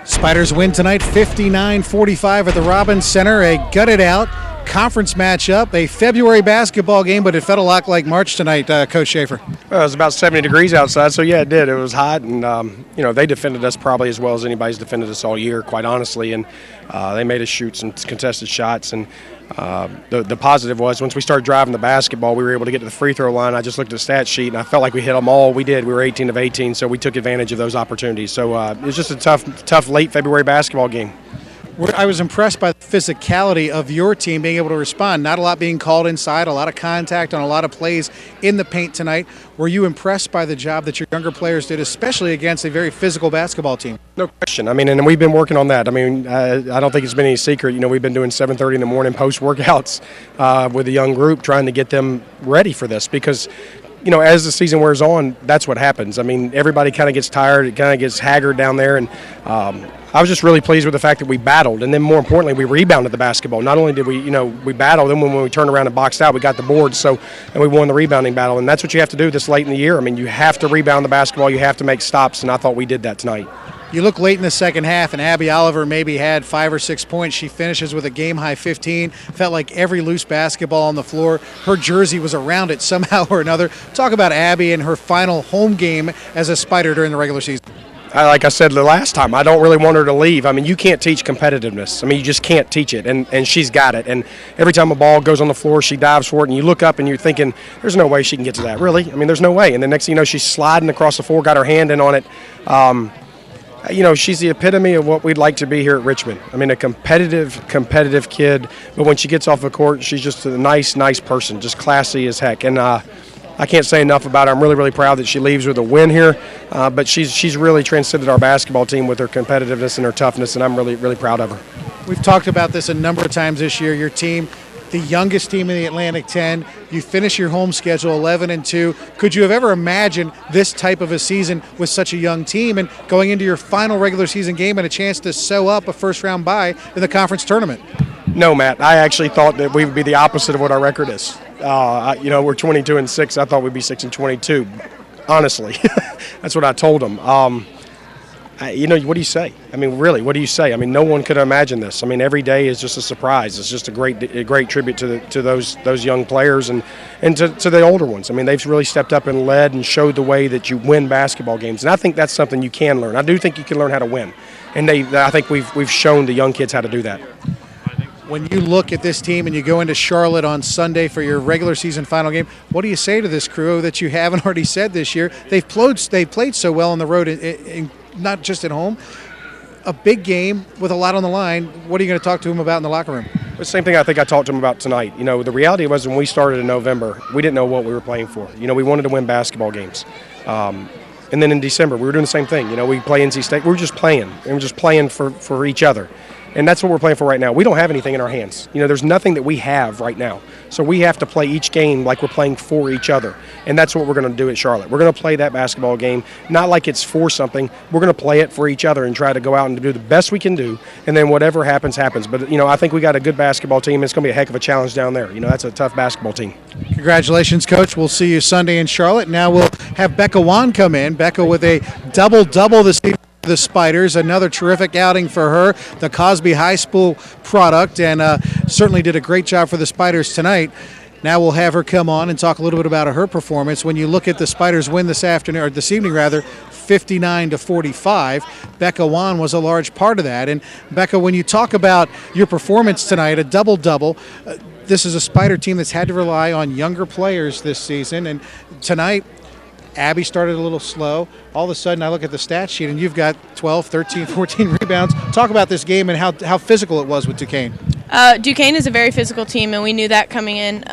Spiders win tonight 59-45 at the Robbins Center. A gutted out conference matchup, a February basketball game, but it felt a lot like March tonight, Coach Shafer. Well, it was about 70 degrees outside, so yeah, it did. It was hot, and they defended us probably as well as anybody's defended us all year, quite honestly, and they made us shoot some contested shots. And the positive was once we started driving the basketball, we were able to get to the free throw line. I just looked at the stat sheet, and I felt like we hit them all. We did. We were 18 of 18, so we took advantage of those opportunities. So it was just a tough late February basketball game. I was impressed by the physicality of your team being able to respond. Not a lot being called inside, a lot of contact on a lot of plays in the paint tonight. Were you impressed by the job that your younger players did, especially against a very physical basketball team? No question. I mean, and we've been working on that. I mean, I don't think it's been any secret. You know, we've been doing 7:30 in the morning post workouts with a young group, trying to get them ready for this because, you know, as the season wears on, that's what happens. I mean, everybody kind of gets tired, it kind of gets haggard down there, and I was just really pleased with the fact that we battled, and then more importantly, we rebounded the basketball. Not only did we battle, then when we turned around and boxed out, we got the boards, and we won the rebounding battle, and that's what you have to do this late in the year. I mean, you have to rebound the basketball, you have to make stops, and I thought we did that tonight. You look late in the second half, and Abby Oliver maybe had 5 or 6 points. She finishes with a game-high 15. Felt like every loose basketball on the floor, her jersey was around it somehow or another. Talk about Abby and her final home game as a Spider during the regular season. Like I said the last time, I don't really want her to leave. I mean, you can't teach competitiveness. I mean, you just can't teach it, and she's got it. And every time a ball goes on the floor, she dives for it, and you look up and you're thinking, there's no way she can get to that. Really? I mean, there's no way. And the next thing you know, she's sliding across the floor, got her hand in on it. You know, she's the epitome of what we'd like to be here at Richmond. I mean, a competitive kid, but when she gets off the court, she's just a nice person, just classy as heck. And I can't say enough about her. I'm really, really proud that she leaves with a win here, but she's really transcended our basketball team with her competitiveness and her toughness, and I'm really, really proud of her. We've talked about this a number of times this year. Your team, the youngest team in the Atlantic 10. You finish your home schedule 11-2. Could you have ever imagined this type of a season with such a young team and going into your final regular season game and a chance to sew up a first-round bye in the conference tournament? No, Matt. I actually thought that we would be the opposite of what our record is. We're 22-6. I thought we'd be 6-22. Honestly, that's what I told them. What do you say? I mean, really, what do you say? I mean, no one could imagine this. I mean, every day is just a surprise. It's just a great tribute to those young players and to the older ones. I mean, they've really stepped up and led and showed the way that you win basketball games. And I think that's something you can learn. I do think you can learn how to win, and I think we've shown the young kids how to do that. When you look at this team and you go into Charlotte on Sunday for your regular season final game, what do you say to this crew that you haven't already said this year? They've played so well on the road, not just at home. A big game with a lot on the line. What are you going to talk to them about in the locker room? The same thing I think I talked to them about tonight. You know, the reality was when we started in November, we didn't know what we were playing for. You know, we wanted to win basketball games. And then in December, we were doing the same thing. You know, we play NC State. We were just playing. And we were just playing for each other. And that's what we're playing for right now. We don't have anything in our hands. You know, there's nothing that we have right now. So we have to play each game like we're playing for each other. And that's what we're going to do at Charlotte. We're going to play that basketball game, not like it's for something. We're going to play it for each other and try to go out and do the best we can do. And then whatever happens, happens. But, you know, I think we got a good basketball team. It's going to be a heck of a challenge down there. You know, that's a tough basketball team. Congratulations, Coach. We'll see you Sunday in Charlotte. Now we'll have Becca Wann come in. Becca with a double-double this evening. The Spiders, another terrific outing for her, the Cosby High School product, and certainly did a great job for the Spiders tonight. Now we'll have her come on and talk a little bit about her performance. When you look at the Spiders win this evening, 59-45, Becca Wann was a large part of that. And Becca, when you talk about your performance tonight, a double-double, this is a Spider team that's had to rely on younger players this season, and tonight Abby started a little slow. All of a sudden, I look at the stat sheet, and you've got 12, 13, 14 rebounds. Talk about this game and how physical it was with Duquesne. Duquesne is a very physical team, and we knew that coming in.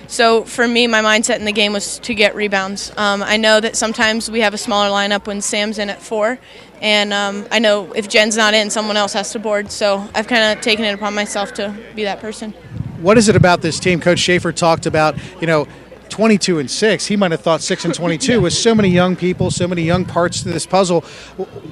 So for me, my mindset in the game was to get rebounds. I know that sometimes we have a smaller lineup when Sam's in at 4, and I know if Jen's not in, someone else has to board. So I've kind of taken it upon myself to be that person. What is it about this team? Coach Shafer talked about, 22-6. He might have thought 6-22 with so many young people, so many young parts to this puzzle.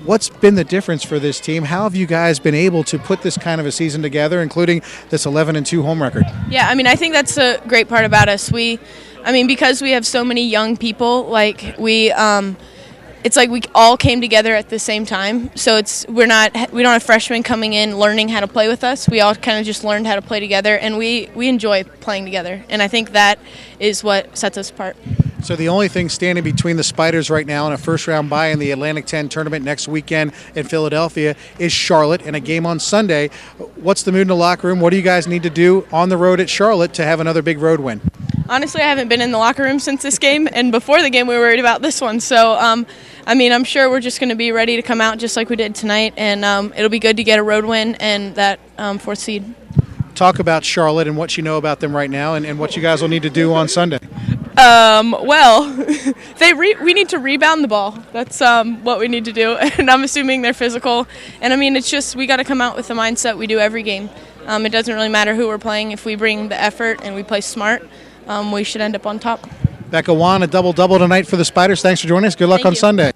What's been the difference for this team? How have you guys been able to put this kind of a season together, including this 11-2 home record? Yeah, I mean, I think that's a great part about us. Because we have so many young people, it's like we all came together at the same time. So we don't have freshmen coming in learning how to play with us. We all kind of just learned how to play together, and we enjoy playing together. And I think that is what sets us apart. So the only thing standing between the Spiders right now and a first-round bye in the Atlantic 10 tournament next weekend in Philadelphia is Charlotte and a game on Sunday. What's the mood in the locker room? What do you guys need to do on the road at Charlotte to have another big road win? Honestly, I haven't been in the locker room since this game, and before the game we were worried about this one. So, I'm sure we're just going to be ready to come out just like we did tonight, and it'll be good to get a road win and that 4th seed. Talk about Charlotte and what you know about them right now and what you guys will need to do on Sunday. We need to rebound the ball. That's what we need to do, and I'm assuming they're physical. And it's just we got to come out with the mindset we do every game. It doesn't really matter who we're playing. If we bring the effort and we play smart, we should end up on top. Becca Wann, a double-double tonight for the Spiders. Thanks for joining us. Good luck on Sunday.